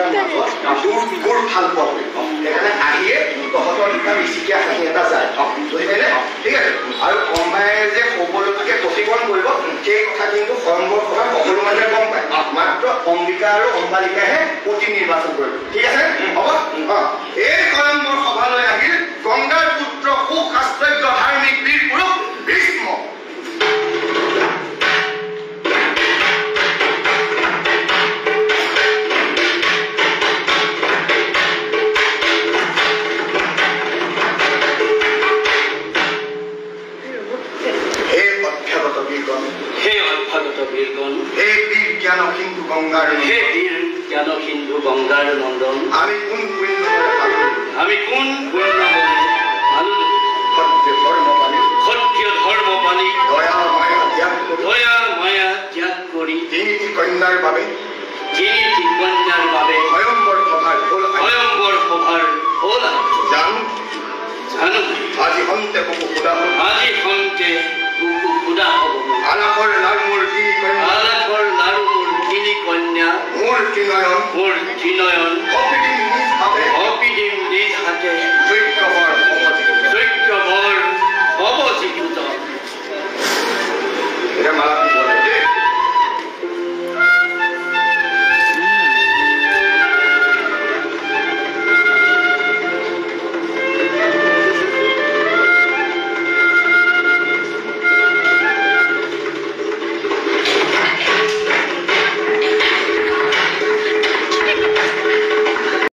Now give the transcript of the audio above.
তোৰ ভাল পোৱা সেইকাৰণে আহিয়ে তহঁতৰ দুটা মিচিকীয়া হাঁহি এটা যায় বুজি পাইনে ঠিক আছে আৰু কম্বাইনে যে সকলোকে প্ৰতিকৰণ কৰিব সেই কথা কিন্তু স্বয়ম্বৰ সভাত সকলো মানুহে গম পায় মাত্ৰ অম্বিকা আৰু অম্বালিকাহে প্ৰতি নিৰ্বাচন কৰিব ঠিক আছে হ'ব এই স্বয়ম্বৰ সভালৈ আহিল গংগাৰ পুত্ৰ সুশাস্ত্ৰজ্ঞ ধাৰ্মিক বীৰ পুৰুষ ভীষ্ম সিন্ধু গঙ্গাৰ মন্ডন আমি কোন পুণ্য সত্য ধৰ্ম পানি দয়া মায়া ত্যাগ কৰি তিনিটি কন্যাৰ বাবে স্বয়ম্বৰ সভাৰ ফল জানো আজি সন্তে সুদা হব আলাপৰ লালমোৰ তিনি কন্যা মোৰ ত্ৰিনয়ন